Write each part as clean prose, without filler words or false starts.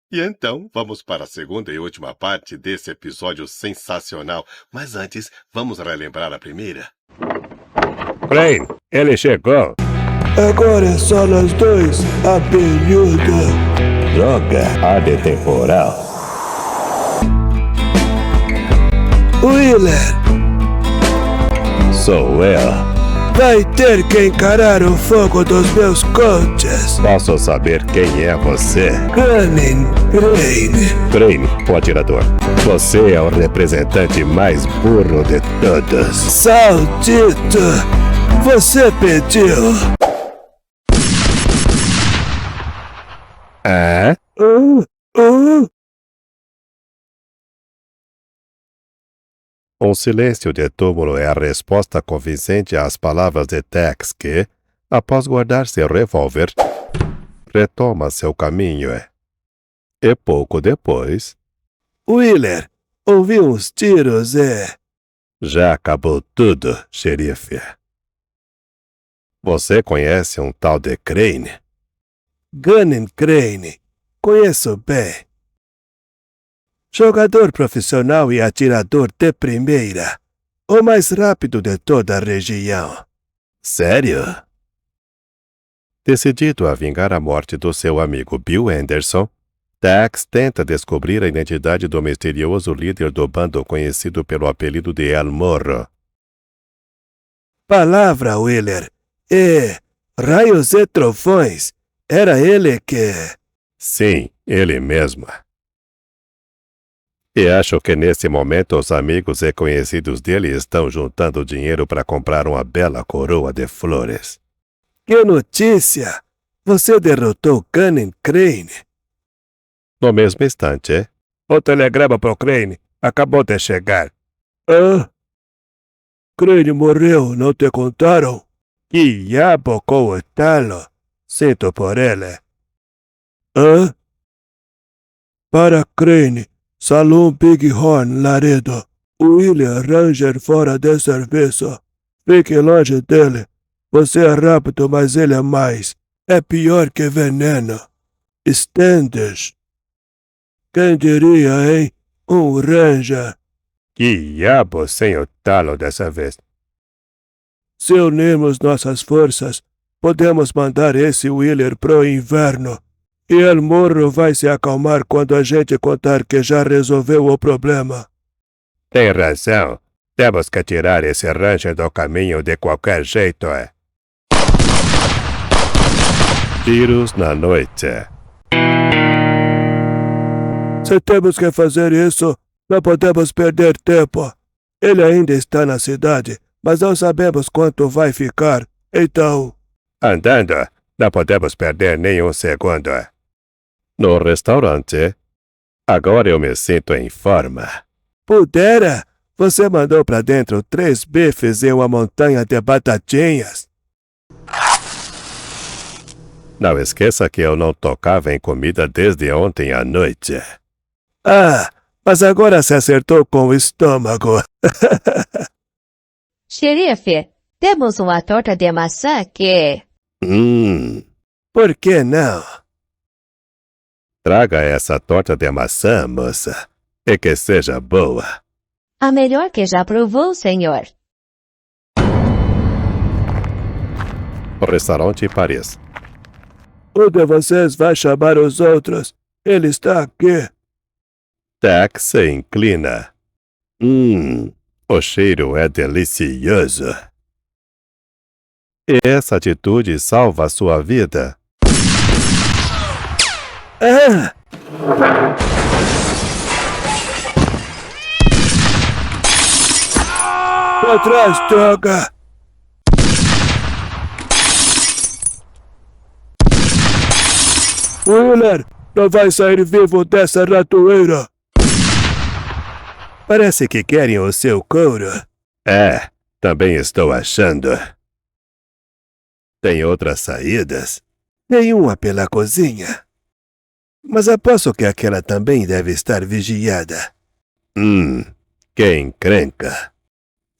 E então, vamos para a segunda e última parte desse episódio sensacional. Mas antes, vamos relembrar a primeira? Crane, ele chegou. Agora é só nós dois, a peluda. Droga, atemporal. Wheeler, Sou eu. vai ter que encarar o fogo dos meus coaches. Posso saber quem é você? Gunning Crane. Crane, o atirador. Você é o representante mais burro de todos. Saldito, você pediu. Ah? Um silêncio de túmulo é a resposta convincente às palavras de Tex que, após guardar seu revólver, retoma seu caminho. E pouco depois, Wheeler, ouvi uns tiros já acabou tudo, xerife. Você conhece um tal de Crane? Gunning Crane. Conheço bem. Jogador profissional e atirador de primeira. O mais rápido de toda a região. Sério? Decidido a vingar a morte do seu amigo Bill Anderson, Tex tenta descobrir a identidade do misterioso líder do bando conhecido pelo apelido de El Morro. Palavra, Wheeler. Raios e trovões. Era ele que... Sim, ele mesmo. E acho que nesse momento os amigos e conhecidos dele estão juntando dinheiro para comprar uma bela coroa de flores. Que notícia! Você derrotou Gunning Crane. No mesmo instante, O telegrama pro Crane acabou de chegar. Crane morreu, não te contaram? Que diabo com o talo? Sinto por ele. Para Crane, Salão Bighorn, Laredo. William Ranger fora de serviço. Fique longe dele. Você é rápido, mas ele é mais. É pior que veneno. Standish. Quem diria, hein? Um Ranger. que diabo sem o talo dessa vez. Se unirmos nossas forças, podemos mandar esse Wheeler pro inverno. E El Morro vai se acalmar quando a gente contar que já resolveu o problema. Tem razão. Temos que tirar esse Ranger do caminho de qualquer jeito. Tiros na noite. Se temos que fazer isso, não podemos perder tempo. Ele ainda está na cidade, mas não sabemos quanto vai ficar. Então... Andando, não podemos perder nenhum segundo. No restaurante, agora eu me sinto em forma. Pudera! Você mandou pra dentro 3 bifes e uma montanha de batatinhas. Não esqueça que eu não tocava em comida desde ontem à noite. Mas agora se acertou com o estômago. Xerife, temos uma torta de maçã que... Por que não? Traga essa torta de maçã, moça, e que seja boa. A melhor que já provou, senhor. O restaurante Paris. Um de vocês vai chamar os outros. Ele está aqui. Tex se inclina. O cheiro é delicioso. E essa atitude salva a sua vida. Pra trás, droga! Wheeler, não vai sair vivo dessa ratoeira! Parece que querem o seu couro. Também estou achando. Tem outras saídas? Nenhuma pela cozinha. Mas aposto que aquela também deve estar vigiada. Que encrenca.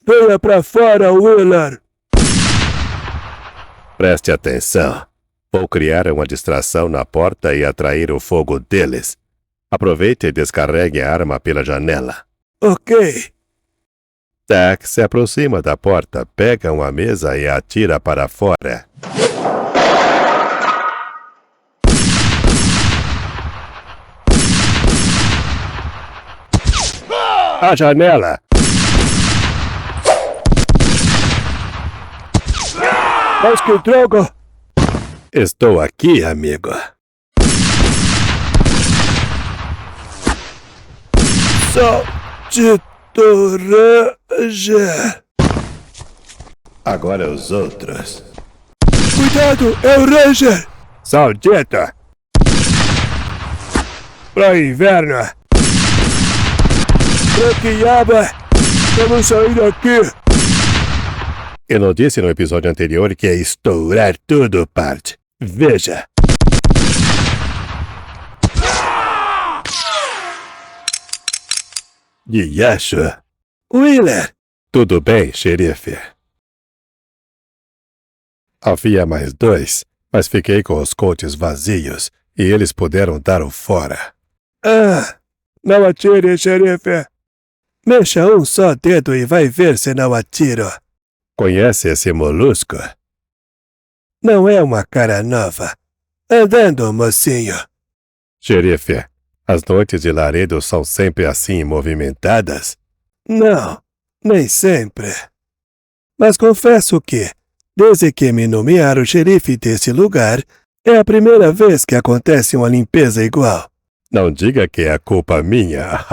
Venha pra fora, Wheeler! Preste atenção. Vou criar uma distração na porta e atrair o fogo deles. Aproveite e descarregue a arma pela janela. Ok. Tex se aproxima da porta, pega uma mesa e atira para fora. A janela! Mas que droga! Estou aqui, amigo. Maldito Ranger! Agora os outros. Cuidado, é o Ranger! Saudita! Pro inverno! Troquiaba! Vamos sair daqui! Eu não disse no episódio anterior que ia estourar tudo, Part. Veja. Yasha. Wheeler! Tudo bem, xerife? Havia mais 2, mas fiquei com os coches vazios e eles puderam dar o fora. Ah! Não atire, xerife! Mexa um só dedo e vai ver se não atiro. Conhece esse molusco? Não é uma cara nova. Andando, mocinho. Xerife, as noites de Laredo são sempre assim movimentadas? Não, nem sempre. Mas confesso que, desde que me nomearam xerife desse lugar, é a primeira vez que acontece uma limpeza igual. Não diga que é culpa minha.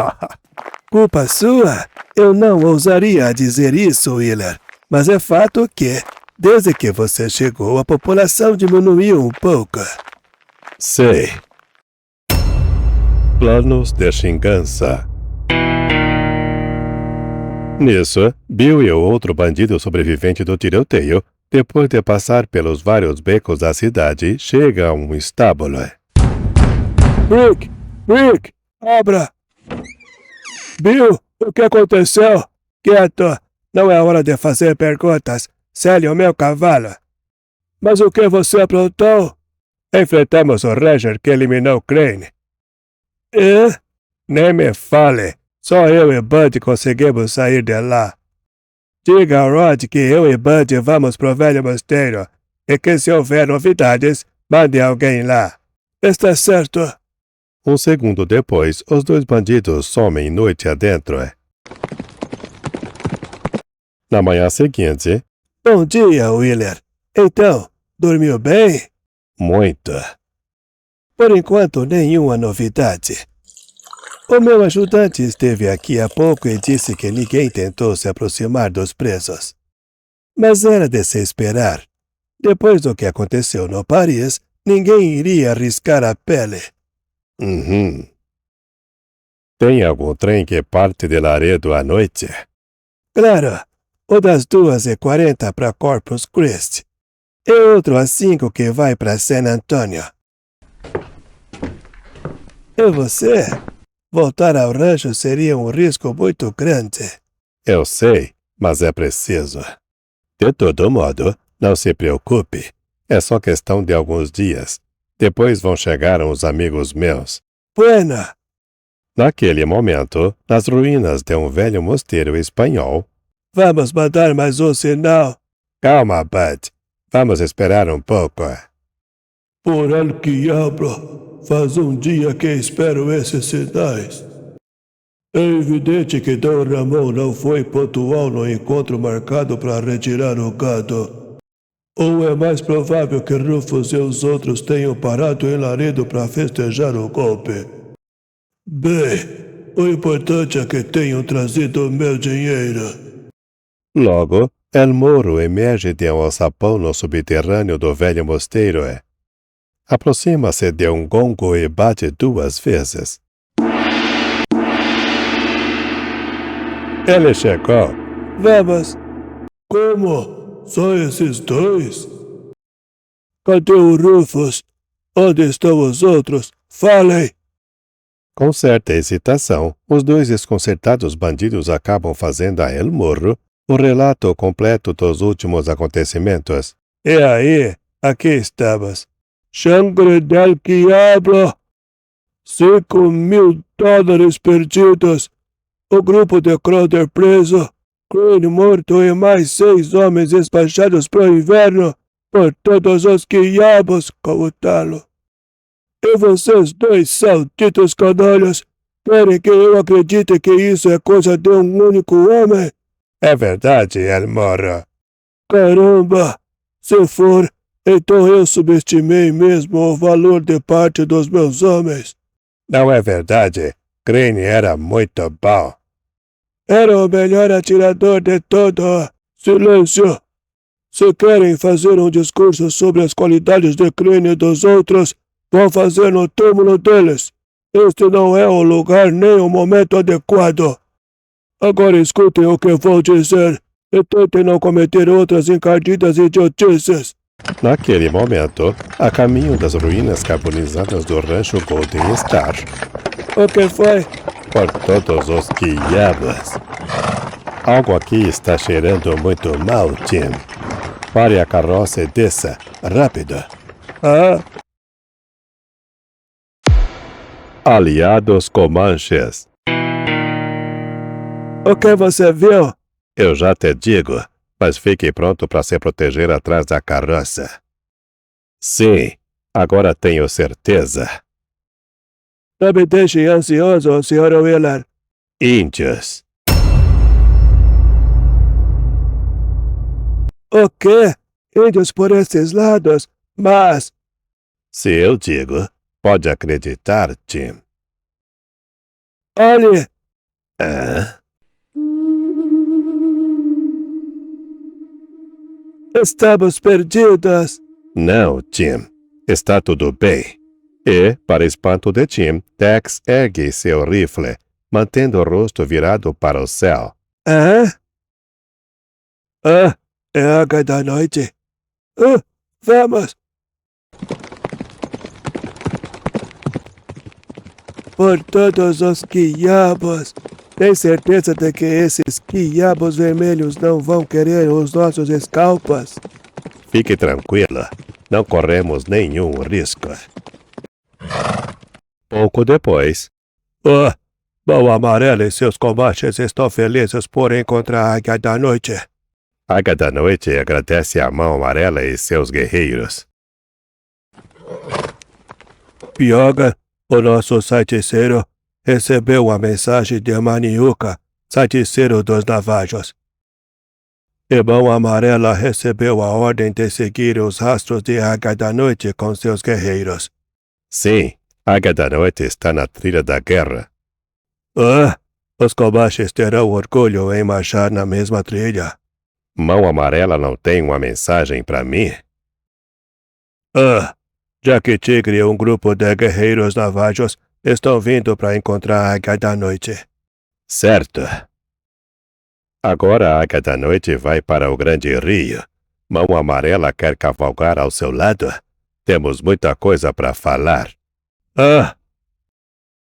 Culpa sua? Eu não ousaria dizer isso, Wheeler. Mas é fato que, desde que você chegou, a população diminuiu um pouco. Sei. Planos de vingança. Nisso, Bill e o outro bandido sobrevivente do tiroteio, depois de passar pelos vários becos da cidade, chega a um estábulo. Rick! Rick! Abra! Bill, o que aconteceu? Quieto! Não é hora de fazer perguntas. Sele o meu cavalo. Mas o que você aprontou? Enfrentamos o Ranger que eliminou Crane. E? Nem me fale. Só eu e Bud conseguimos sair de lá. Diga ao Rod que eu e Bud vamos pro Velho Mosteiro e que se houver novidades, mande alguém lá. Está certo? Um segundo depois, os 2 bandidos somem noite adentro. Na manhã seguinte... Bom dia, Wheeler. Então, dormiu bem? Muito. Por enquanto, nenhuma novidade. O meu ajudante esteve aqui há pouco e disse que ninguém tentou se aproximar dos presos. Mas era de se esperar. Depois do que aconteceu no Paris, ninguém iria arriscar a pele. Uhum. Tem algum trem que parte de Laredo à noite? Claro, o das 2h40 para Corpus Christi. E outro às 5 que vai para San Antonio. E você? Voltar ao rancho seria um risco muito grande. Eu sei, mas é preciso. De todo modo, não se preocupe. É só questão de alguns dias. Depois vão chegar uns amigos meus. Buena! Naquele momento, nas ruínas de um velho mosteiro espanhol... Vamos mandar mais um sinal. Calma, Bud. Vamos esperar um pouco. Por el diablo, faz um dia que espero esses sinais. É evidente que Don Ramon não foi pontual no encontro marcado para retirar o gado. Ou é mais provável que Rufus e os outros tenham parado em Laredo para festejar o golpe. Bem, o importante é que tenham trazido o meu dinheiro. Logo, El Morro emerge de um alçapão no subterrâneo do velho mosteiro. Aproxima-se de um gongo e bate 2 vezes. Ele chegou. Vamos. Como? Só esses 2? Cadê o Rufus? Onde estão os outros? Falem! Com certa hesitação, os 2 desconcertados bandidos acabam fazendo a El Morro o relato completo dos últimos acontecimentos. E aí, aqui estamos. Sangre del diablo! $5.000 perdidos. O grupo de Crowder preso. Crane morto e mais 6 homens despachados para o inverno. Por todos os quiabos, como talo. E vocês dois salditos canalhas querem que eu acredite que isso é coisa de um único homem? É verdade, El Morro. Caramba! Se for, então eu subestimei mesmo o valor de parte dos meus homens. Não é verdade. Crane era muito bom. Era o melhor atirador de todo. Silêncio! Se querem fazer um discurso sobre as qualidades de Crane e dos outros, vão fazer no túmulo deles. Este não é o lugar nem o momento adequado. Agora escutem o que vou dizer e tentem não cometer outras encardidas idiotices. Naquele momento, a caminho das ruínas carbonizadas do rancho Golden Star, O que foi? por todos os quiabos. Algo aqui está cheirando muito mal, Tim. Pare a carroça e desça, rápido. Ah, Aliados Comanches. o que você viu? Eu já te digo, mas fique pronto para se proteger atrás da carroça. Sim, agora tenho certeza. Não me deixe ansioso, Sr. Wheeler. Índios. O quê? Índios por esses lados? Mas... Se eu digo, pode acreditar, Tim. olhe! Ah? Estamos perdidos. Não, Tim. Está tudo bem. E, para espanto de Tim, Tex ergue seu rifle, mantendo o rosto virado para o céu. Hã? É água da noite. Vamos! Por todos os quiabos. Tem certeza de que esses quiabos vermelhos não vão querer os nossos escalpas? Fique tranquila, não corremos nenhum risco. Pouco depois, Mão Amarela e seus combates estão felizes por encontrar a Águia da Noite. Águia da Noite agradece a Mão Amarela e seus guerreiros. Pioga, o nosso saiticeiro, recebeu a mensagem de Maniuca, saiticeiro dos Navajos. E Mão Amarela recebeu a ordem de seguir os rastros de Águia da Noite com seus guerreiros. Sim, Águia da Noite está na trilha da guerra. Os comanches terão orgulho em marchar na mesma trilha. Mão Amarela não tem uma mensagem para mim? Jack Tigre e um grupo de guerreiros navajos estão vindo para encontrar a Águia da Noite. Certo. Agora a Águia da Noite vai para o Grande Rio. Mão Amarela quer cavalgar ao seu lado. Temos muita coisa para falar.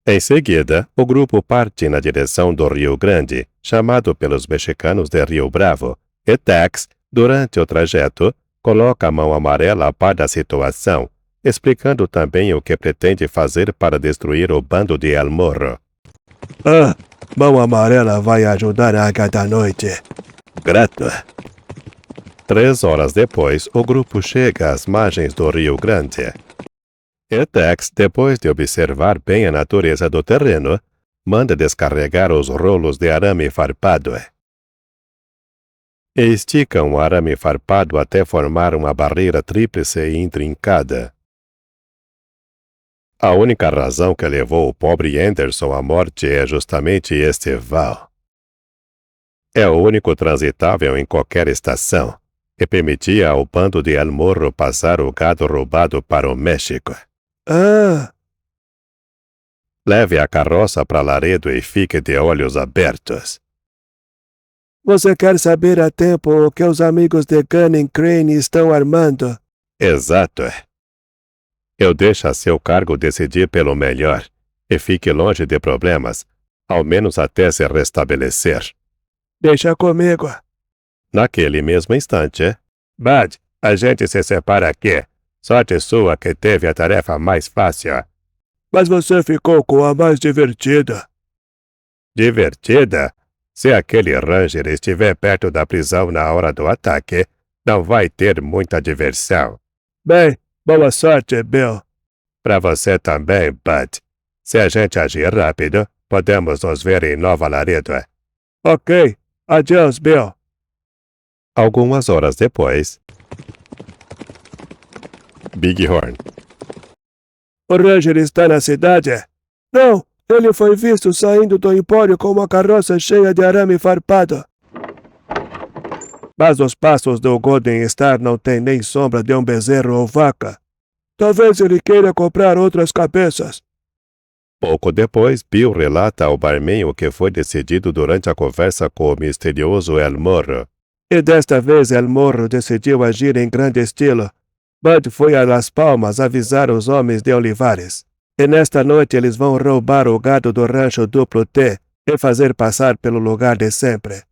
Em seguida, o grupo parte na direção do Rio Grande, chamado pelos mexicanos de Rio Bravo, e Tex, durante o trajeto, coloca a Mão Amarela a par da situação, explicando também o que pretende fazer para destruir o bando de El Morro. Mão Amarela vai ajudar a Águia da Noite. Grato. 3 horas depois, o grupo chega às margens do Rio Grande. E Tex, depois de observar bem a natureza do terreno, manda descarregar os rolos de arame farpado. E esticam o arame farpado até formar uma barreira tríplice e intrincada. A única razão que levou o pobre Anderson à morte é justamente este val. É o único transitável em qualquer estação, e permitia ao bando de El Morro passar o gado roubado para o México. Leve a carroça para Laredo e fique de olhos abertos. Você quer saber a tempo o que os amigos de Gunning Crane estão armando? Exato. Eu deixo a seu cargo decidir pelo melhor, e fique longe de problemas, ao menos até se restabelecer. Deixa comigo. Naquele mesmo instante, Bud, a gente se separa aqui. Sorte sua que teve a tarefa mais fácil. mas você ficou com a mais divertida. Divertida? Se aquele Ranger estiver perto da prisão na hora do ataque, não vai ter muita diversão. Bem, boa sorte, Bill. Para você também, Bud. Se a gente agir rápido, podemos nos ver em Nova Laredo. Ok. Adeus, Bill. Algumas horas depois... Bighorn. O Ranger está na cidade? Não, ele foi visto saindo do empório com uma carroça cheia de arame farpado. Mas os passos do Golden Star não têm nem sombra de um bezerro ou vaca. Talvez ele queira comprar outras cabeças. Pouco depois, Bill relata ao barman o que foi decidido durante a conversa com o misterioso El Morro. E desta vez El Morro decidiu agir em grande estilo. Bud foi a Las Palmas avisar os homens de Olivares. E nesta noite eles vão roubar o gado do rancho Duplo T e fazer passar pelo lugar de sempre.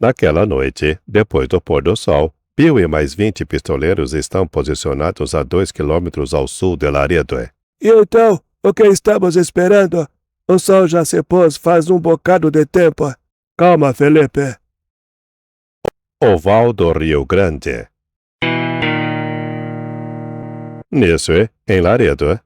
Naquela noite, depois do pôr do sol, Bill e mais 20 pistoleiros estão posicionados a 2 quilômetros ao sul de Laredo. E então, o que estamos esperando? O sol já se pôs faz um bocado de tempo. Calma, Felipe. Oval do Rio Grande. Nisso, em Laredo.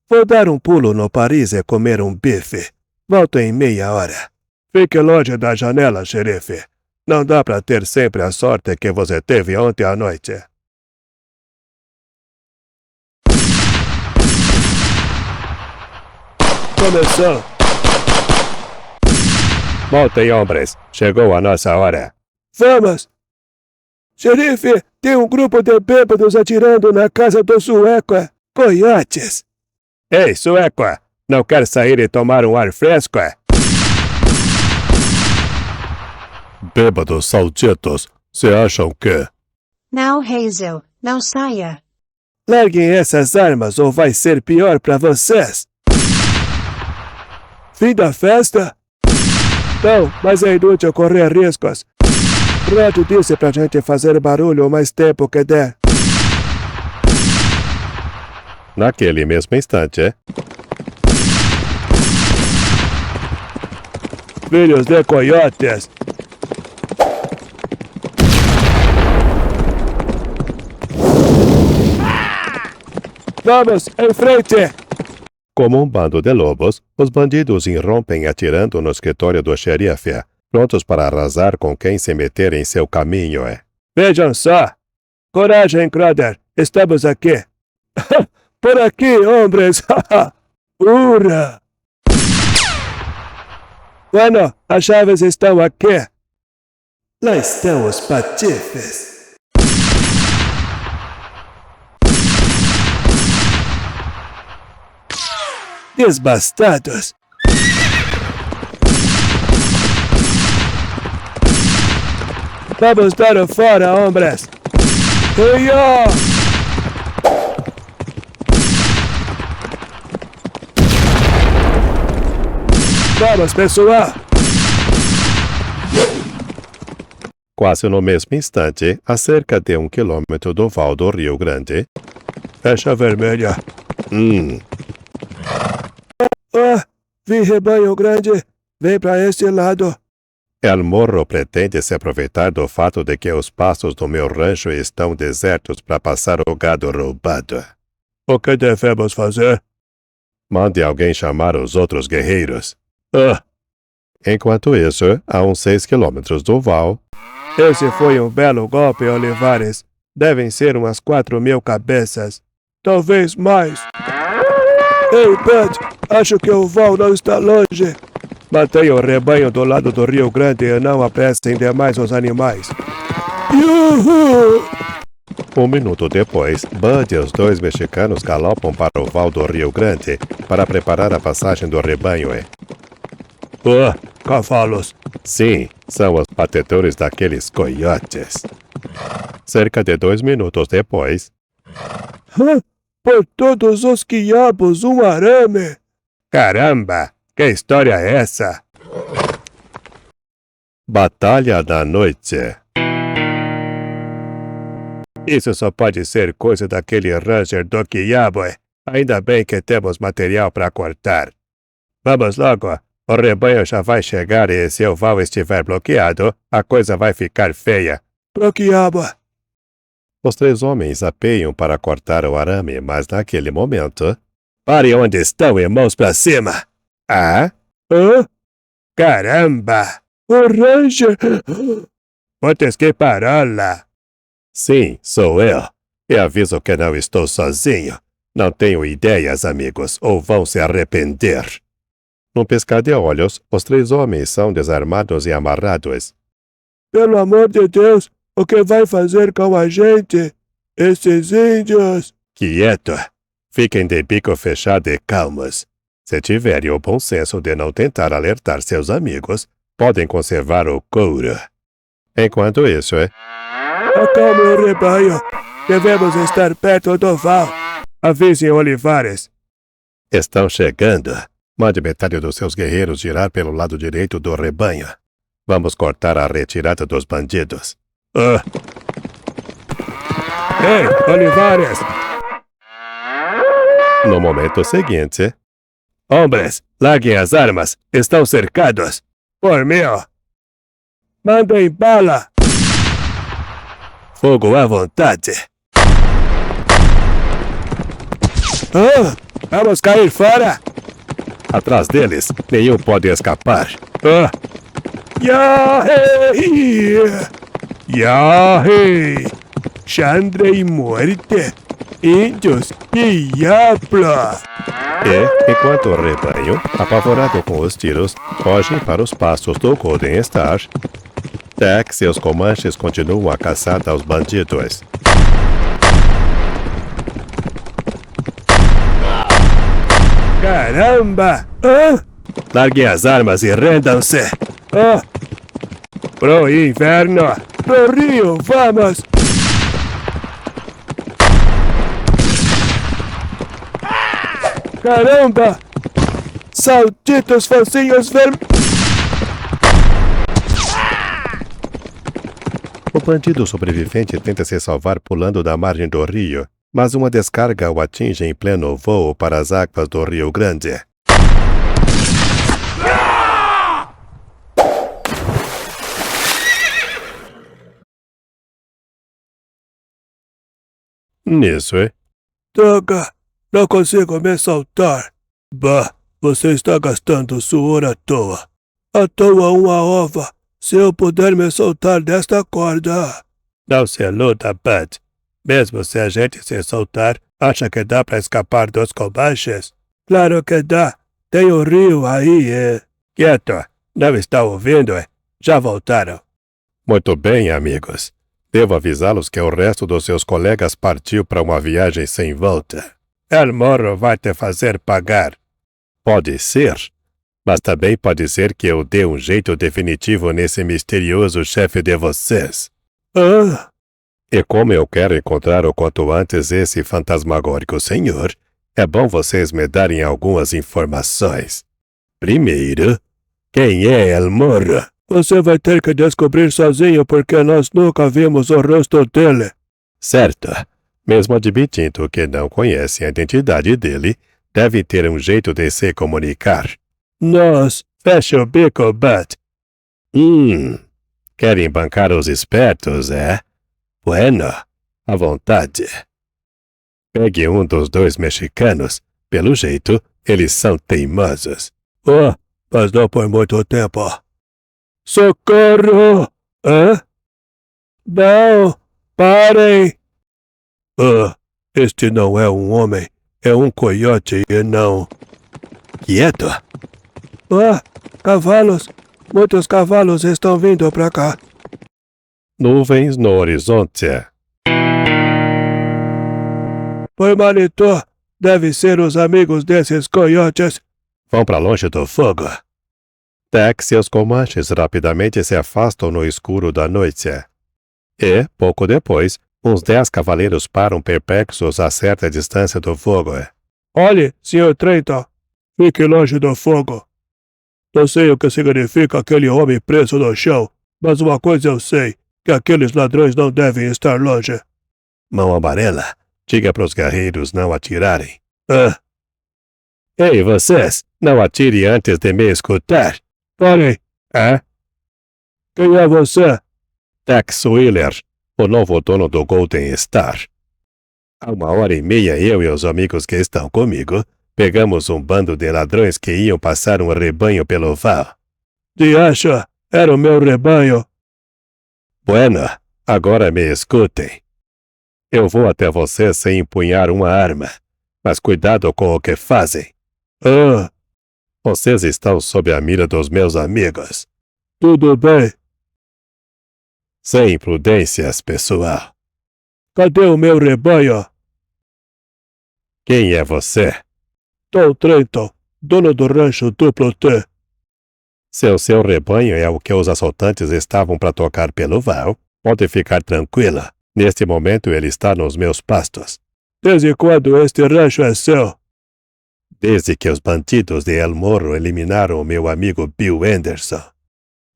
Vou dar um pulo no Paris e comer um bife. Volto em meia hora. Fique longe da janela, xerife. Não dá para ter sempre a sorte que você teve ontem à noite. Começou. Voltem, hombres. Chegou a nossa hora. Vamos! Xerife, tem um grupo de bêbados atirando na casa do sueco. Coiotes! Ei, sueco! Não quer sair e tomar um ar fresco? Bêbados saltitos, se acham que... Não, Hazel, não saia. Larguem essas armas ou vai ser pior para vocês. Fim da festa? Não, mas é inútil correr riscos. Rod disse pra gente fazer barulho o mais tempo que der. Naquele mesmo instante, Filhos de coiotes! Vamos, em frente! como um bando de lobos, os bandidos irrompem atirando no escritório do xerife, prontos para arrasar com quem se meter em seu caminho. Vejam só! Coragem, Crowder! Estamos aqui! Por aqui, hombres! Ura! Bueno, as chaves estão aqui! Lá estão os patifes! Desbastados! Vamos dar o fora, hombres! Heia! Vamos, pessoal! Quase no mesmo instante, a cerca de 1 quilômetro do Val do Rio Grande. Fecha vermelha. Ah, vi rebanho grande. Vem para este lado. El Morro pretende se aproveitar do fato de que os pastos do meu rancho estão desertos para passar o gado roubado. O que devemos fazer? Mande alguém chamar os outros guerreiros. Ah, Enquanto isso, a uns 6 quilômetros do Val, esse foi um belo golpe, Olivares. Devem ser umas 4.000 cabeças. Talvez mais. Ei, Bud, acho que o Val não está longe. Mantenha o rebanho do lado do Rio Grande e não apressem demais os animais. Yuhu! 1 minuto depois, Bud e os 2 mexicanos galopam para o Val do Rio Grande para preparar a passagem do rebanho. Ah, cavalos. Sim, são os batedores daqueles coiotes. Cerca de 2 minutos depois, Por todos os quiabos, um arame! caramba, que história é essa? Batalha da noite. Isso só pode ser coisa daquele Ranger do quiabo. Ainda bem que temos material para cortar. Vamos logo. O rebanho já vai chegar e se o val estiver bloqueado, a coisa vai ficar feia. Bloqueaba. Os 3 homens apeiam para cortar o arame, mas naquele momento... Pare onde estão e mãos para cima! Ah? Hã? Caramba! O Ranger! Antes que parola! Sim, sou eu. E aviso que não estou sozinho. Não tenho ideias, amigos, ou vão se arrepender. Num piscar de olhos, os 3 homens são desarmados e amarrados. Pelo amor de Deus, o que vai fazer com a gente? Esses índios! Quieto! Fiquem de bico fechado e calmos. Se tiverem o bom senso de não tentar alertar seus amigos, podem conservar o couro. Enquanto isso, Acalme o rebanho. Devemos estar perto do val. Avisem Olivares. Estão chegando. Mande metade dos seus guerreiros girar pelo lado direito do rebanho. Vamos cortar a retirada dos bandidos. Ei, Olivares! No momento seguinte... Hombres, larguem as armas. Estão cercados. Por mim! Mandem bala! Fogo à vontade. Vamos cair fora! Atrás deles, nenhum pode escapar. Yahei! Yahei! Chandra e morte! Índios, diablo! E, enquanto o rebanho, apavorado com os tiros, fogem para os pastos do Golden Star, Tex e os comanches continuam a caçada aos bandidos. Caramba! Larguem as armas e rendam-se! Pro inverno! Pro rio, vamos! Caramba! Saltitos focinhos O bandido sobrevivente tenta se salvar pulando da margem do rio, mas uma descarga o atinge em pleno voo para as águas do Rio Grande. Nisso, Droga! Não consigo me soltar. Bah, você está gastando suor à toa. À toa uma ova. Se eu puder me soltar desta corda. Não se iluda, Bud. Mesmo se a gente se soltar, acha que dá para escapar dos comanches? Claro que dá. Tem o rio aí, Quieto. Não está ouvindo, Já voltaram. Muito bem, amigos. Devo avisá-los que o resto dos seus colegas partiu para uma viagem sem volta. El Morro vai te fazer pagar. Pode ser, mas também pode ser que eu dê um jeito definitivo nesse misterioso chefe de vocês. E como eu quero encontrar o quanto antes esse fantasmagórico senhor, é bom vocês me darem algumas informações. Primeiro, quem é El Morro? Você vai ter que descobrir sozinho porque nós nunca vimos o rosto dele. Certo. Mesmo admitindo que não conhecem a identidade dele, devem ter um jeito de se comunicar. Fecha o bico, Bud. Querem bancar os espertos, Bueno, à vontade. Pegue um dos 2 mexicanos. Pelo jeito, eles são teimosos. Mas não por muito tempo. Socorro! Não! Parem! Este não é um homem, é um coiote e não... Quieto! Cavalos! Muitos cavalos estão vindo para cá. Nuvens no horizonte. Foi Manitô. Deve ser os amigos desses coiotes. Vão para longe do fogo. Tex e os comanches rapidamente se afastam no escuro da noite. E, pouco depois, uns 10 cavaleiros param perplexos a certa distância do fogo. Olhe, Sr. Trenton. Fique longe do fogo. Não sei o que significa aquele homem preso no chão, mas uma coisa eu sei, que aqueles ladrões não devem estar longe. Mão amarela, diga para os guerreiros não atirarem. Ei, vocês, não atire antes de me escutar. Parem. Quem é você? Tex Wheeler, o novo dono do Golden Star. Há 1h30 eu e os amigos que estão comigo pegamos um bando de ladrões que iam passar um rebanho pelo val. De acha? Era o meu rebanho. Bueno, agora me escutem. Eu vou até vocês sem empunhar uma arma, mas cuidado com o que fazem. Vocês estão sob a mira dos meus amigos. Tudo bem. Sem imprudências, pessoal. Cadê o meu rebanho? Quem é você? Tom Trenton, dono do rancho Duplo T. Se o seu rebanho é o que os assaltantes estavam para tocar pelo val, pode ficar tranquila. Neste momento ele está nos meus pastos. Desde quando este rancho é seu? Desde que os bandidos de El Morro eliminaram o meu amigo Bill Anderson.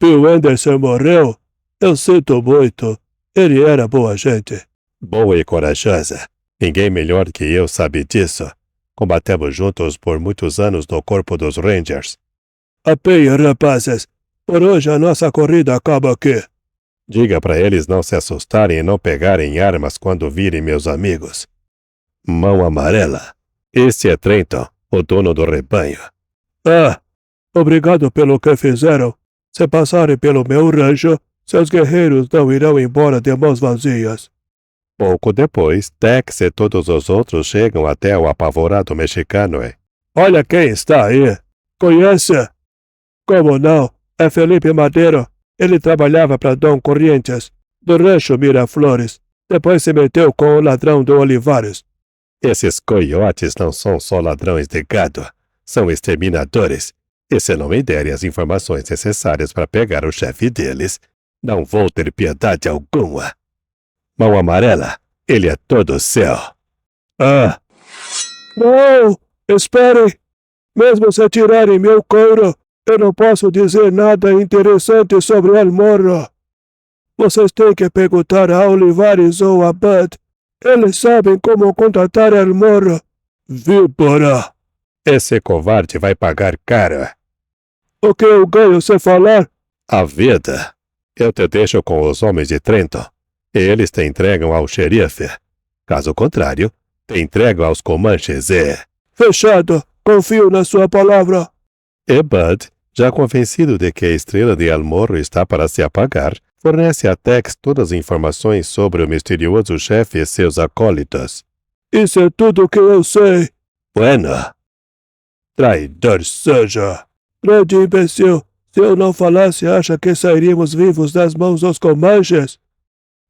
Bill Anderson morreu? Eu sinto muito. Ele era boa gente. Boa e corajosa. Ninguém melhor que eu sabe disso. Combatemos juntos por muitos anos no corpo dos Rangers. Apeiem, rapazes. Por hoje a nossa corrida acaba aqui. Diga para eles não se assustarem e não pegarem armas quando virem meus amigos. Mão amarela. Este é Trenton, o dono do rebanho. Obrigado pelo que fizeram. Se passarem pelo meu rancho, seus guerreiros não irão embora de mãos vazias. Pouco depois, Tex e todos os outros chegam até o apavorado mexicano e... Olha quem está aí. Conhece? Como não? É Felipe Madeiro. Ele trabalhava para Dom Corrientes, do rancho Miraflores. Depois se meteu com o ladrão do Olivares. Esses coiotes não são só ladrões de gado. São exterminadores. E se não me derem as informações necessárias para pegar o chefe deles, não vou ter piedade alguma. Mão amarela, ele é todo seu. Não! Esperem! Mesmo se tirarem meu couro, eu não posso dizer nada interessante sobre El Morro. Vocês têm que perguntar a Olivares ou a Bud. Eles sabem como contatar El Morro. Víbora! Esse covarde vai pagar caro. O que eu ganho se falar? A vida. Eu te deixo com os homens de Trenton. E eles te entregam ao xerife. Caso contrário, te entrego aos Comanches e... Fechado. Confio na sua palavra. E Bud, já convencido de que a estrela de El Morro está para se apagar, fornece a Tex todas as informações sobre o misterioso chefe e seus acólitos. Isso é tudo o que eu sei. Bueno. Traidor seja. Grande imbecil. Se eu não falasse, acha que sairíamos vivos das mãos dos Comanches?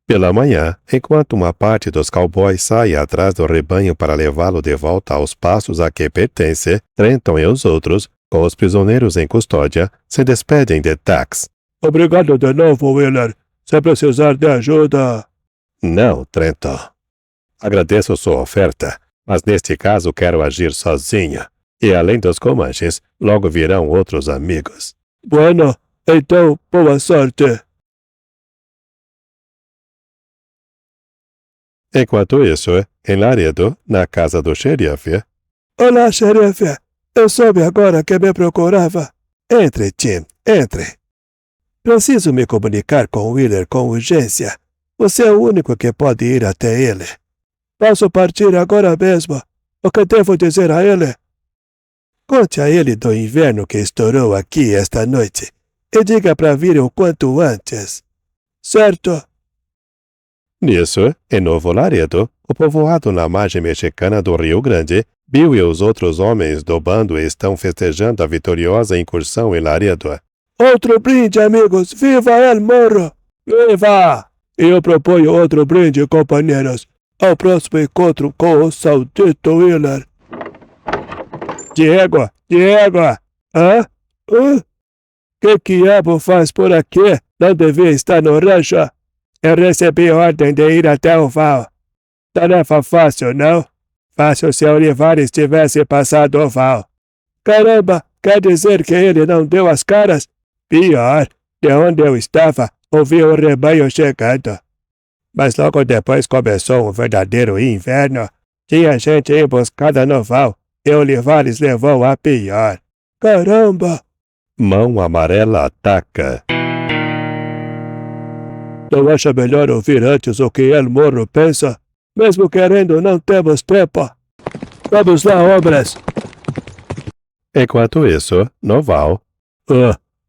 Pela manhã, enquanto uma parte dos cowboys sai atrás do rebanho para levá-lo de volta aos pastos a que pertence, Trenton e os outros, com os prisioneiros em custódia, se despedem de Tex. Obrigado de novo, Wheeler. Se precisar de ajuda... Não, Trenton. Agradeço sua oferta, mas neste caso quero agir sozinho. E além dos Comanches, logo virão outros amigos. Bueno, então, boa sorte. Enquanto isso, em Laredo, na casa do xerife... Olá, xerife. Eu soube agora que me procurava. Entre, Tim, entre. Preciso me comunicar com Wheeler com urgência. Você é o único que pode ir até ele. Posso partir agora mesmo. O que devo dizer a ele? Conte a ele do inverno que estourou aqui esta noite e diga para vir o quanto antes. Certo? Nisso, em Novo Laredo, o povoado na margem mexicana do Rio Grande, Bill e os outros homens do bando estão festejando a vitoriosa incursão em Laredo. Outro brinde, amigos! Viva El Morro! Viva! E eu proponho outro brinde, companheiros, ao próximo encontro com o Saudito Wheeler. Diego! Hã? Que diabo faz por aqui? Não devia estar no rancho? Eu recebi ordem de ir até o val. Tarefa fácil, não? Fácil se Olivares tivesse passado o val. Caramba, quer dizer que ele não deu as caras? Pior, de onde eu estava, ouvi o rebanho chegando. Mas logo depois começou um verdadeiro inverno. Tinha gente emboscada no val e Olivares levou a pior. Caramba! Mão Amarela ataca. Não acha melhor ouvir antes o que El Morro pensa? Mesmo querendo, não temos tempo. Vamos lá, homens. Enquanto isso, no val,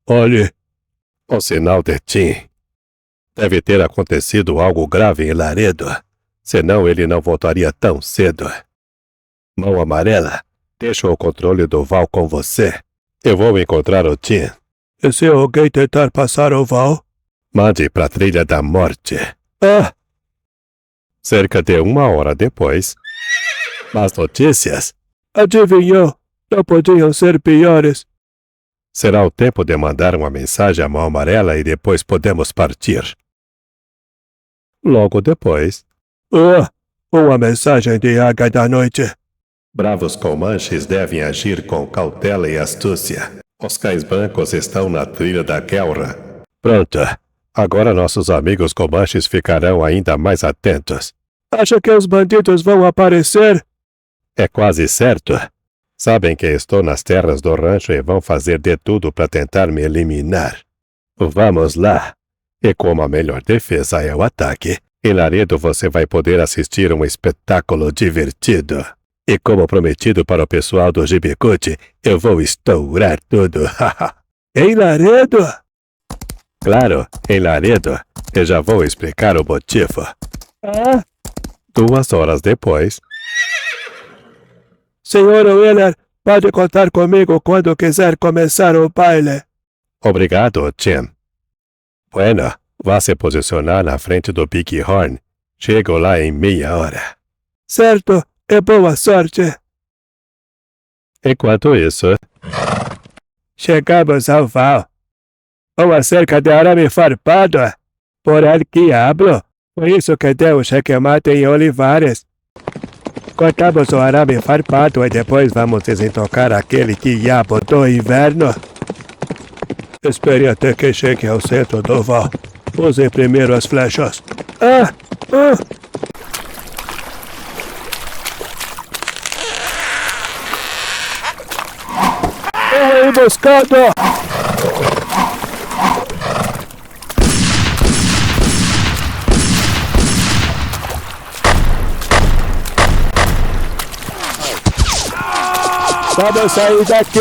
Olhe. o sinal de Tim. Deve ter acontecido algo grave em Laredo, senão ele não voltaria tão cedo. Mão Amarela, deixa o controle do val com você. Eu vou encontrar o Tim. E se alguém tentar passar o val? Mande pra Trilha da Morte. Cerca de 1 hora depois, as notícias. Adivinhou? Não podiam ser piores. Será o tempo de mandar uma mensagem à Mão Amarela e depois podemos partir. Logo depois, Uma mensagem de águia da noite. bravos comanches devem agir com cautela e astúcia. Os cães brancos estão na trilha da guerra. Pronto. Agora nossos amigos comanches ficarão ainda mais atentos. Acha que os bandidos vão aparecer? É quase certo. Sabem que estou nas terras do rancho e vão fazer de tudo para tentar me eliminar. Vamos lá. E como a melhor defesa é o ataque, em Laredo você vai poder assistir um espetáculo divertido. E como prometido para o pessoal do Gibicute, eu vou estourar tudo. Em Laredo? Claro, em Laredo. E já vou explicar o motivo. 2 horas depois, Senhor Wheeler, pode contar comigo quando quiser começar o baile. obrigado, Tim. Bueno, vá se posicionar na frente do Bighorn. Chego lá em meia hora. Certo, e boa sorte. Enquanto isso, Chegamos ao val. Uma cerca de arame farpado. Por el diablo. Foi isso que deu o checkmate em Olivares. Cortamos o arame farpado e depois vamos desentocar aquele diabo do inverno. Espere até que chegue ao centro do val. Use primeiro as flechas. Uma emboscada! Vamos sair daqui!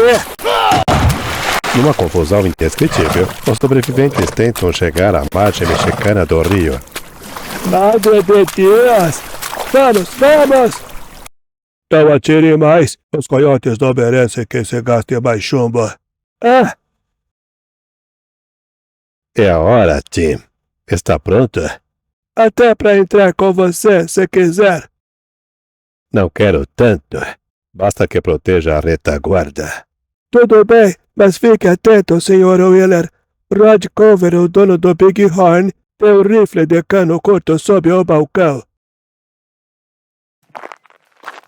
numa confusão indescritível, os sobreviventes tentam chegar à margem mexicana do rio. Madre de Deus! Vamos, vamos! Não atire mais. Os coiotes não merecem que se gaste mais chumbo. É a hora, Tim. Está pronto? Até para entrar com você, se quiser. Não quero tanto. Basta que proteja a retaguarda. Tudo bem, mas fique atento, Sr. Wheeler. Rod Cover, o dono do Bighorn, tem um rifle de cano curto sob o balcão.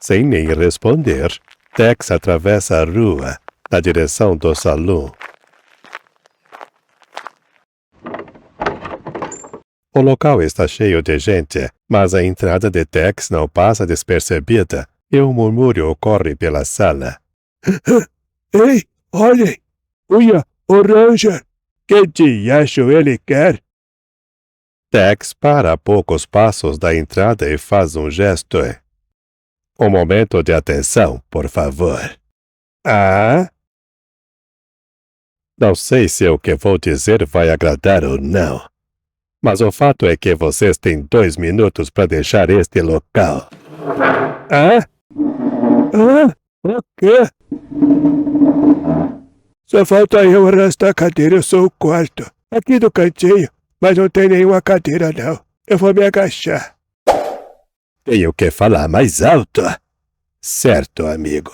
Sem nem responder, Tex atravessa a rua, na direção do salão. O local está cheio de gente, mas a entrada de Tex não passa despercebida e um murmúrio ocorre pela sala. Ei, olhem! Uia, o Ranger! Que diacho ele quer? Tex para a poucos passos da entrada e faz um gesto. Um momento de atenção, por favor. Não sei se o que vou dizer vai agradar ou não. Mas o fato é que vocês têm 2 minutos para deixar este local. O quê? Só falta eu arrastar a cadeira, eu sou o quarto. Aqui do cantinho, mas não tem nenhuma cadeira não. Eu vou me agachar. Tenho que falar mais alto. Certo, amigo.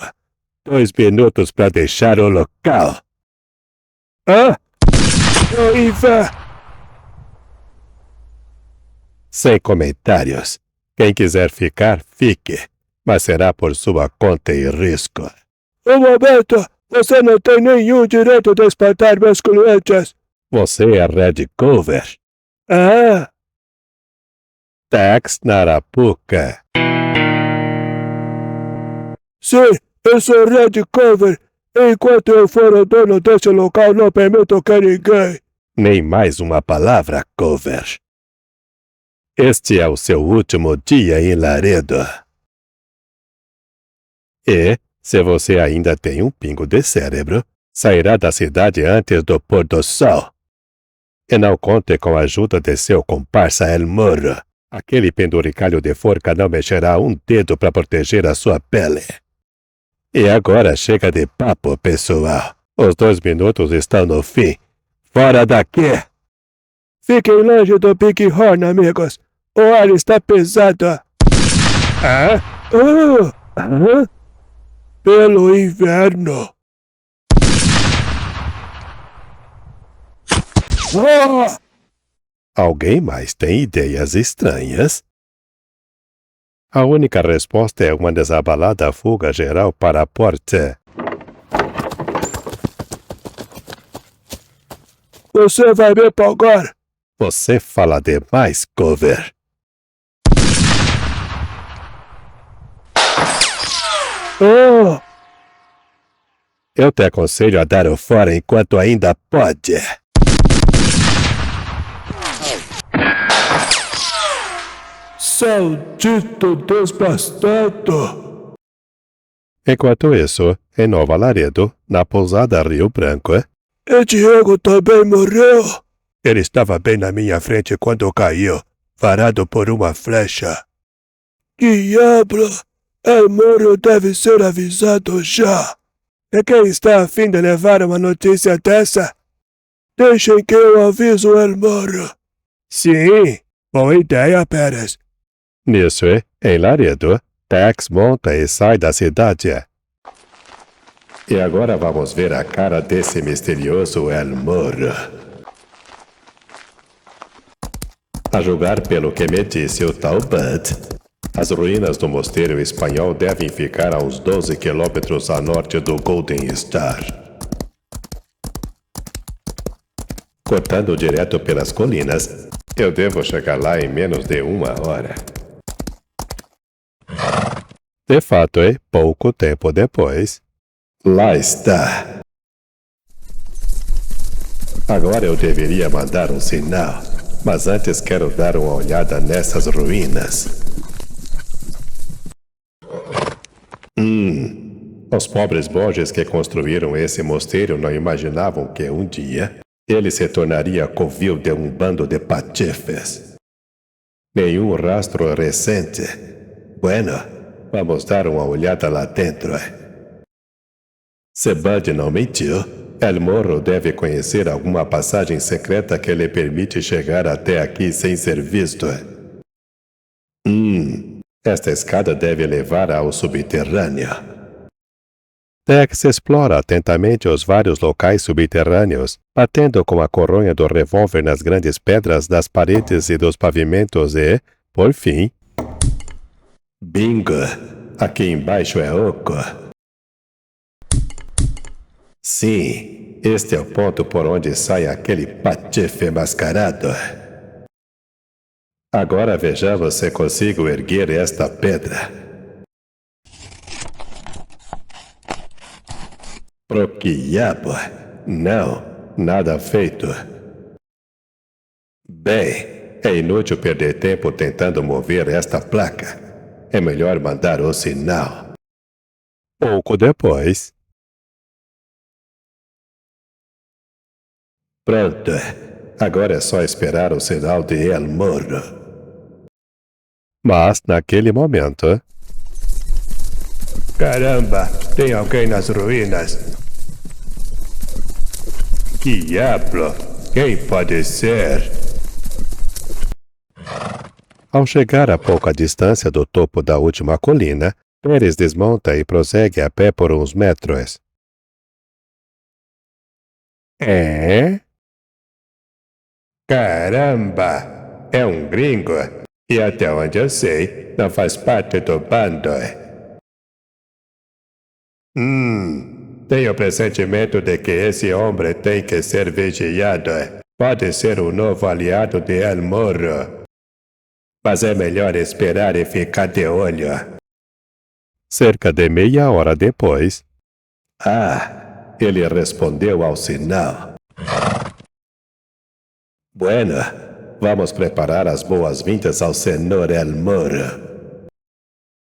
2 minutos para deixar o local. Noiva! Sem comentários. Quem quiser ficar, fique. Mas será por sua conta e risco. Um momento! Você não tem nenhum direito de espantar meus clientes. Você é Red Cover. Tex na Arapuca. Sim, eu sou Red Cover. Enquanto eu for o dono desse local, não permito que ninguém... Nem mais uma palavra, Cover. Este é o seu último dia em Laredo. E, se você ainda tem um pingo de cérebro, sairá da cidade antes do pôr do sol. E não conte com a ajuda de seu comparsa El Morro. Aquele penduricalho de forca não mexerá um dedo para proteger a sua pele. E agora chega de papo, pessoal. Os 2 minutos estão no fim. Fora daqui! Fiquem longe do Bighorn, amigos. O ar está pesado. Ah? Pelo inverno. Alguém mais tem ideias estranhas? A única resposta é uma desabalada fuga geral para a porta. Você vai me pagar. Você fala demais, Cover. Eu te aconselho a dar o fora enquanto ainda pode. Saldito desbastado. Enquanto isso, em Nova Laredo, na pousada Rio Branco, E Diego também morreu. Ele estava bem na minha frente quando caiu, varado por uma flecha. Diablo! El Morro deve ser avisado já. E quem está a fim de levar uma notícia dessa? Deixem que eu aviso El Morro. Sim, boa ideia, Pérez. nisso, em Laredo, Tex monta e sai da cidade. E agora vamos ver a cara desse misterioso El Morro. A julgar pelo que me disse o tal Bud, as ruínas do mosteiro espanhol devem ficar a uns 12 quilômetros a norte do Golden Star. Cortando direto pelas colinas, eu devo chegar lá em menos de 1 hora. De fato, pouco tempo depois, lá está. Agora eu deveria mandar um sinal, mas antes quero dar uma olhada nessas ruínas. Os pobres monges que construíram esse mosteiro não imaginavam que um dia ele se tornaria covil de um bando de patifes. Nenhum rastro recente. Bueno, vamos dar uma olhada lá dentro. Se Bud não mentiu, El Morro deve conhecer alguma passagem secreta que lhe permite chegar até aqui sem ser visto. Esta escada deve levar ao subterrâneo. Tex explora atentamente os vários locais subterrâneos, batendo com a coronha do revólver nas grandes pedras das paredes e dos pavimentos e, por fim... Bingo! Aqui embaixo é oco. Sim, este é o ponto por onde sai aquele patife mascarado. Agora vejamos se consigo erguer esta pedra. Pro diabo! Não, nada feito. Bem, é inútil perder tempo tentando mover esta placa. É melhor mandar o sinal. Pouco depois... Pronto. Agora é só esperar o sinal de El Morro. Mas, naquele momento... Caramba, tem alguém nas ruínas. Diablo, quem pode ser? Ao chegar a pouca distância do topo da última colina, Pérez desmonta e prossegue a pé por uns metros. Caramba, é um gringo. E até onde eu sei, não faz parte do bando. Tenho o pressentimento de que esse homem tem que ser vigiado. Pode ser um novo aliado de El Morro. Mas é melhor esperar e ficar de olho. Cerca de meia hora depois... ele respondeu ao sinal. Bueno, vamos preparar as boas-vindas ao senhor El Moro.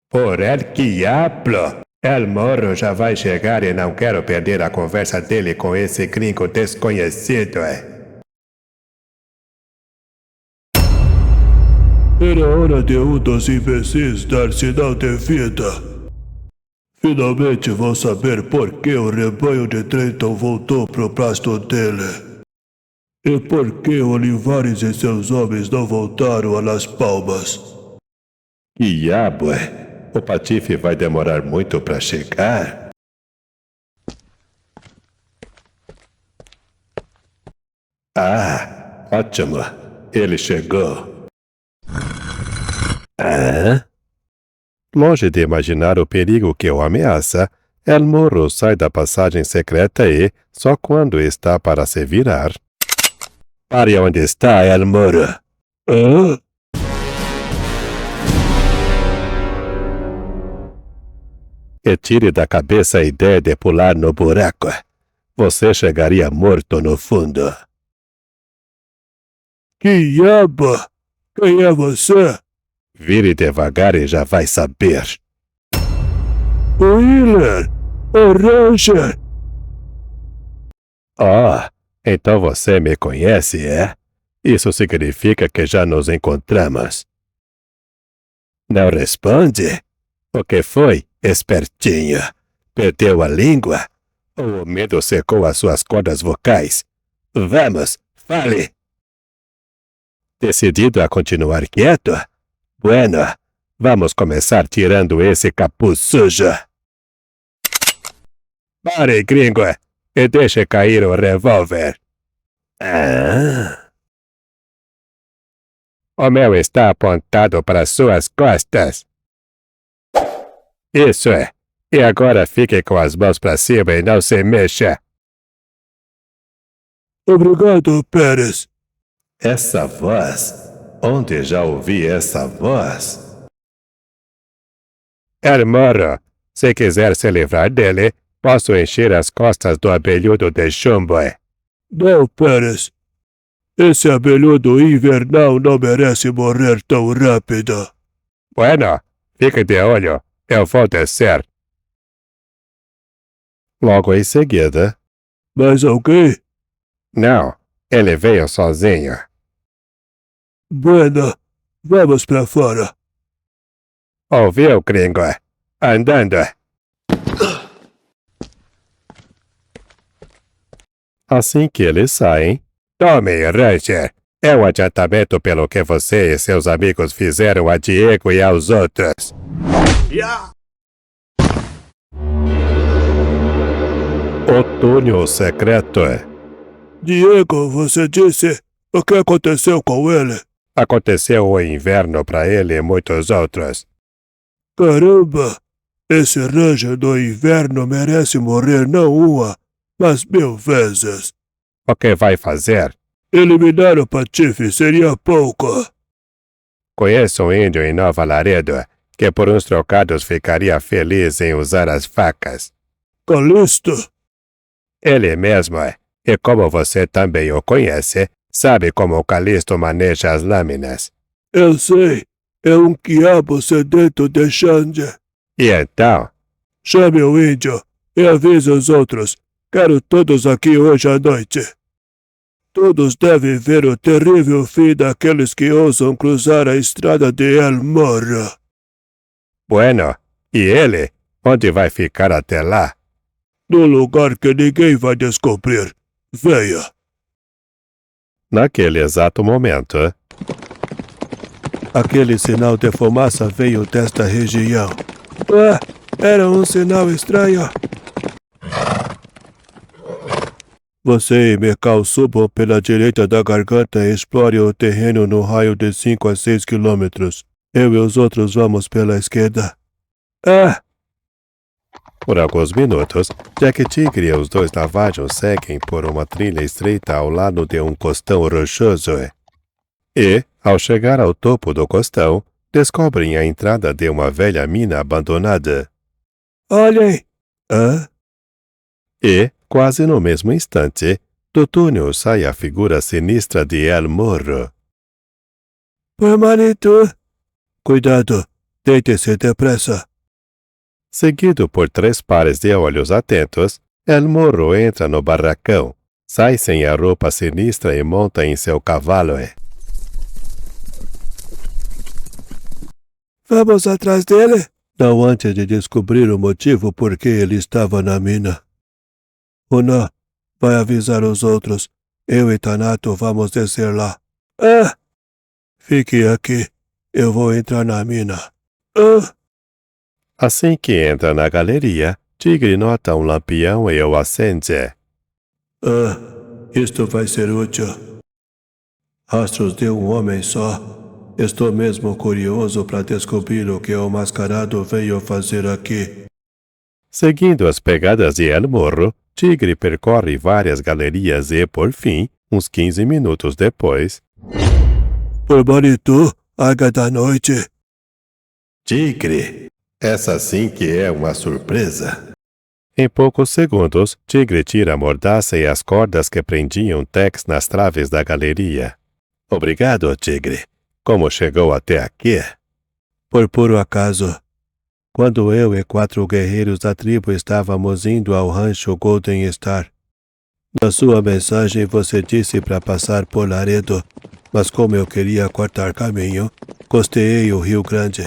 Por el diablo! El Moro já vai chegar e não quero perder a conversa dele com esse gringo desconhecido. Era hora de dos imbecis dar sinal de vida. Finalmente vão saber por que o rebanho de Trenton voltou pro pasto dele. E por que Olivares e seus homens não voltaram a Las Palmas. Diabo, o Patife vai demorar muito para chegar? Ótimo. Ele chegou. Longe de imaginar o perigo que o ameaça, El Moro sai da passagem secreta e, só quando está para se virar... Pare onde está, El Moro. E tire da cabeça a ideia de pular no buraco. Você chegaria morto no fundo. Que diabo! Quem é você? Vire devagar e já vai saber. Wheeler! O Ranger! Então você me conhece, é? Isso significa que já nos encontramos. Não responde? O que foi, espertinho? Perdeu a língua? Ou o medo secou as suas cordas vocais? Vamos, fale! Decidido a continuar quieto? Bueno, vamos começar tirando esse capuz sujo. Pare, gringo, e deixe cair o revólver. O meu está apontado para suas costas. Isso é. E agora fique com as mãos para cima e não se mexa. Obrigado, Pérez. Essa voz... Onde já ouvi essa voz? El Moro, se quiser se livrar dele, posso encher as costas do abelhudo de chumbo. Não, Pérez. Esse abelhudo invernal não merece morrer tão rápido. Bueno, fique de olho. Eu vou descer. Logo em seguida... Mais alguém? Não, ele veio sozinho. Bueno, vamos pra fora. Ouviu, gringo? Andando. Assim que eles saem... Tome, Ranger. É o adiantamento pelo que você e seus amigos fizeram a Diego e aos outros. O túnel secreto. Diego, você disse... O que aconteceu com ele? Aconteceu o inverno para ele e muitos outros. Caramba! Esse Ranger do inverno merece morrer não uma, mas 1000 vezes. O que vai fazer? Eliminar o Patife seria pouco. Conheço um índio em Nova Laredo que por uns trocados ficaria feliz em usar as facas. Calisto? Ele mesmo é. E como você também o conhece, sabe como o Calisto maneja as lâminas. Eu sei. É um quiabo sedento de sangue. E então? Chame o índio e avise os outros. Quero todos aqui hoje à noite. Todos devem ver o terrível fim daqueles que ousam cruzar a estrada de El Moro. Bueno, e ele? Onde vai ficar até lá? No lugar que ninguém vai descobrir. Venha. Naquele exato momento... Aquele sinal de fumaça veio desta região. Era um sinal estranho. Você e Mikal subam pela direita da garganta e explore o terreno no raio de 5 a 6 quilômetros. Eu e os outros vamos pela esquerda. Por alguns minutos, Jack Tigre e os dois navajos seguem por uma trilha estreita ao lado de um costão rochoso. E, ao chegar ao topo do costão, descobrem a entrada de uma velha mina abandonada. Olhem! Hã? E, quase no mesmo instante, do túnel sai a figura sinistra de El Morro. Hermanito! Cuidado! Deite-se depressa! Seguido por 3 pares de olhos atentos, El Morro entra no barracão, sai sem a roupa sinistra e monta em seu cavalo. Vamos atrás dele? Não antes de descobrir o motivo por que ele estava na mina. Una, vai avisar os outros. Eu e Thanato vamos descer lá. Ah! Fique aqui. Eu vou entrar na mina. Ah! Assim que entra na galeria, Tigre nota um lampião e o acende. Ah, isto vai ser útil. Rastros de um homem só. Estou mesmo curioso para descobrir o que o mascarado veio fazer aqui. Seguindo as pegadas de El Morro, Tigre percorre várias galerias e, por fim, uns 15 minutos depois... Hermanito, água da noite. Tigre! Essa sim que é uma surpresa. Em poucos segundos, Tigre tira a mordaça e as cordas que prendiam Tex nas traves da galeria. Obrigado, Tigre. Como chegou até aqui? Por puro acaso. Quando eu e 4 guerreiros da tribo estávamos indo ao rancho Golden Star. Na sua mensagem você disse para passar por Laredo, mas como eu queria cortar caminho, costeei o Rio Grande.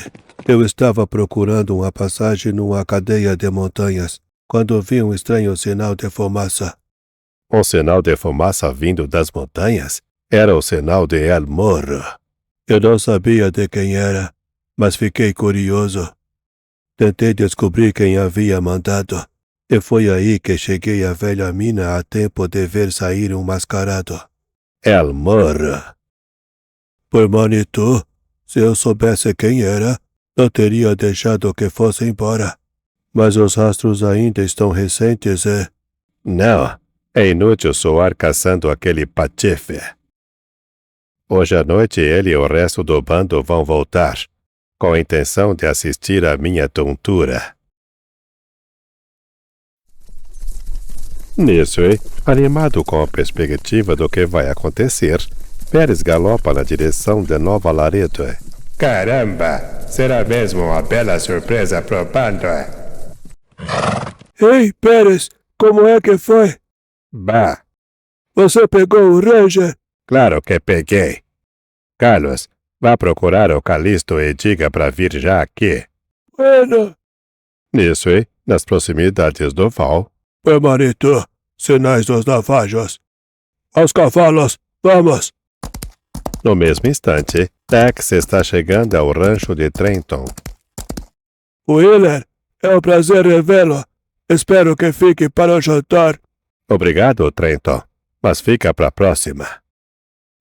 Eu estava procurando uma passagem numa cadeia de montanhas, quando vi um estranho sinal de fumaça. Um sinal de fumaça vindo das montanhas? Era o sinal de El Morro. Eu não sabia de quem era, mas fiquei curioso. Tentei descobrir quem havia mandado, e foi aí que cheguei à velha mina a tempo de ver sair um mascarado. El Morro. Hermanito, se eu soubesse quem era, não teria deixado que fosse embora. Mas os rastros ainda estão recentes e... Não, é inútil soar caçando aquele patife. Hoje à noite ele e o resto do bando vão voltar, com a intenção de assistir à minha tontura. Nisso, animado com a perspectiva do que vai acontecer, Pérez galopa na direção de Nova Laredo. Caramba! Será mesmo uma bela surpresa pro bando? Ei, Pérez, como é que foi? Bah! Você pegou o Ranger? Claro que peguei. Carlos, vá procurar o Calisto e diga para vir já aqui. Bueno. Nisso, nas proximidades do val... Hermanito, sinais dos navalhos. Aos cavalos, vamos! No mesmo instante, Tex está chegando ao rancho de Trenton. Wheeler, é um prazer revê-lo. Espero que fique para o jantar. Obrigado, Trenton, mas fica para a próxima.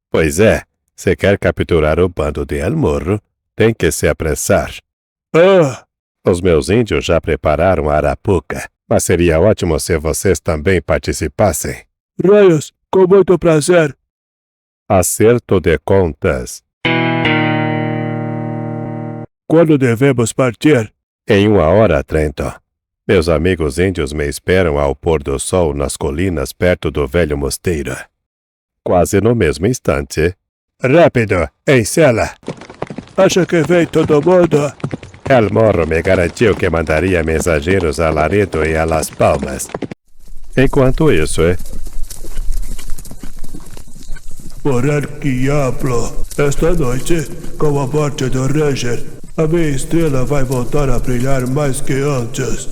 Pois é, se quer capturar o bando de El Morro, tem que se apressar. Ah! Os meus índios já prepararam a arapuca, mas seria ótimo se vocês também participassem. Raios, com muito prazer. Acerto de contas. Quando devemos partir? Em 1 hora, Trenton. Meus amigos índios me esperam ao pôr do sol nas colinas perto do velho mosteiro. Quase no mesmo instante... Rápido, em cela! Acha que vem todo mundo? El Morro me garantiu que mandaria mensageiros a Laredo e a Las Palmas. Enquanto isso, Por el diablo! Esta noite, com a morte do Ranger, a minha estrela vai voltar a brilhar mais que antes.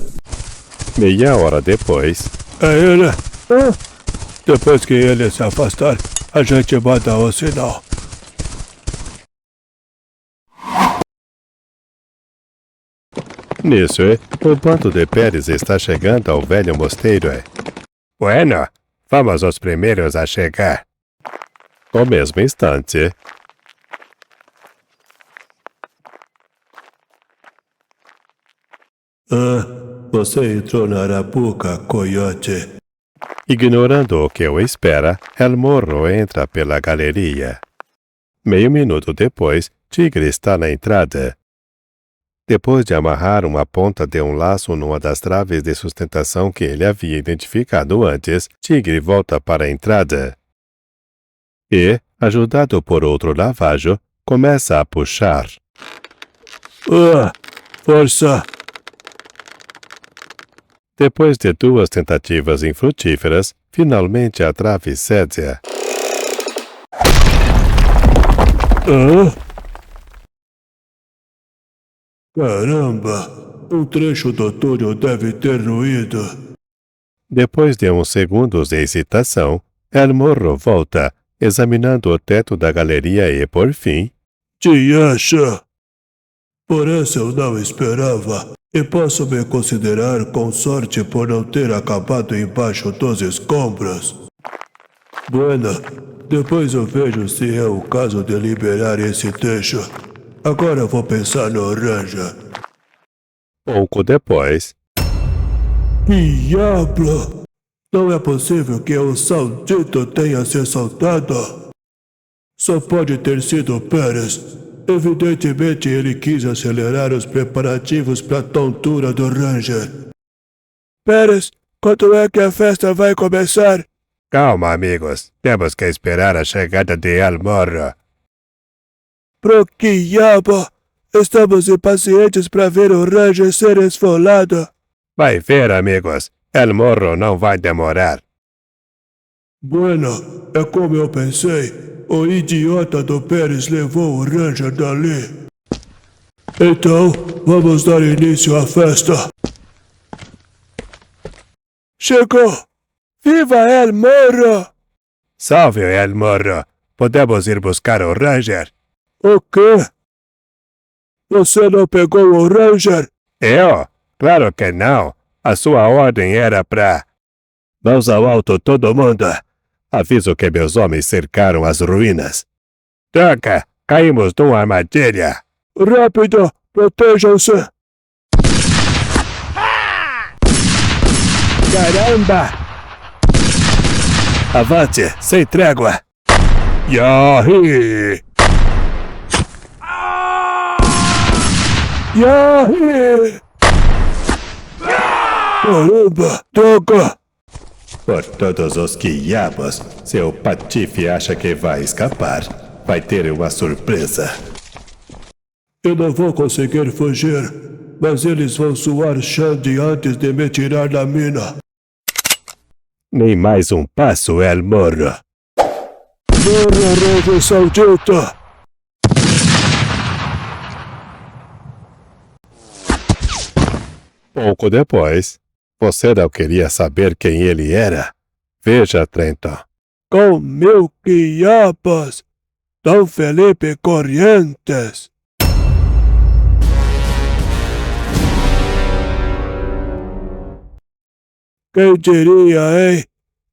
Meia hora depois... É ele? Ah. Depois que ele se afastar, a gente manda o sinal. Nisso, o bando de Pérez está chegando ao velho mosteiro. Bueno, vamos os primeiros a chegar. No mesmo instante... Ah, você entrou na arapuca, coiote. Ignorando o que o espera, El Morro entra pela galeria. Meio minuto depois, Tigre está na entrada. Depois de amarrar uma ponta de um laço numa das traves de sustentação que ele havia identificado antes, Tigre volta para a entrada. E, ajudado por outro lavajo, começa a puxar. Força! Depois de 2 tentativas infrutíferas, finalmente a trave cede. Caramba! Um trecho do túnel deve ter ruído. Depois de uns segundos de hesitação, El Morro volta, examinando o teto da galeria e, por fim... Te acha? Por essa eu não esperava, e posso me considerar com sorte por não ter acabado embaixo dos escombros. Buena, depois eu vejo se é o caso de liberar esse trecho. Agora vou pensar no Ranger. Pouco depois... Diablo! Não é possível que o Saudito tenha se soltado. Só pode ter sido Pérez. Evidentemente ele quis acelerar os preparativos para a tontura do Ranger. Pérez, quando é que a festa vai começar? Calma, amigos. Temos que esperar a chegada de El Morro. Pro que diabo? Estamos impacientes para ver o Ranger ser esfolado. Vai ver, amigos. El Morro não vai demorar. Bueno, é como eu pensei. O idiota do Pérez levou o Ranger dali. Então, vamos dar início à festa. Chegou! Viva El Morro! Salve, El Morro. Podemos ir buscar o Ranger? O quê? Você não pegou o Ranger? Eu? Claro que não. A sua ordem era pra... Mãos ao alto, todo mundo. Aviso que meus homens cercaram as ruínas. Droga! Caímos numa armadilha. Rápido! Protejam-se! Caramba! Avante, sem trégua! Yahi! Yahi! Caramba! Droga! Por todos os quiabos, seu patife acha que vai escapar. Vai ter uma surpresa. Eu não vou conseguir fugir, mas eles vão suar Xande antes de me tirar da mina. Nem mais um passo, El Morro. Morra, Ranger Saudita! Pouco depois, você não queria saber quem ele era? Veja, Trenton. Com mil quiabos! Dom Felipe Corrientes! Quem diria, hein?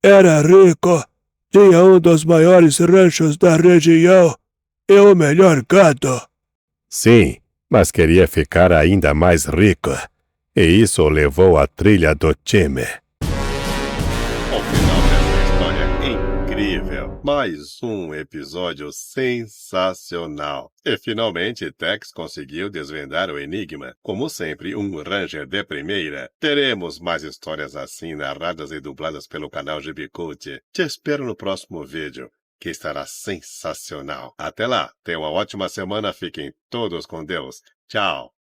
Era rico, tinha um dos maiores ranchos da região e o melhor gado. Sim, mas queria ficar ainda mais rico. E isso o levou à trilha do time. Ao final dessa história incrível, mais um episódio sensacional. E finalmente Tex conseguiu desvendar o enigma. Como sempre, um Ranger de primeira. Teremos mais histórias assim narradas e dubladas pelo canal GB Cult. Te espero no próximo vídeo, que estará sensacional. Até lá, tenha uma ótima semana, fiquem todos com Deus. Tchau!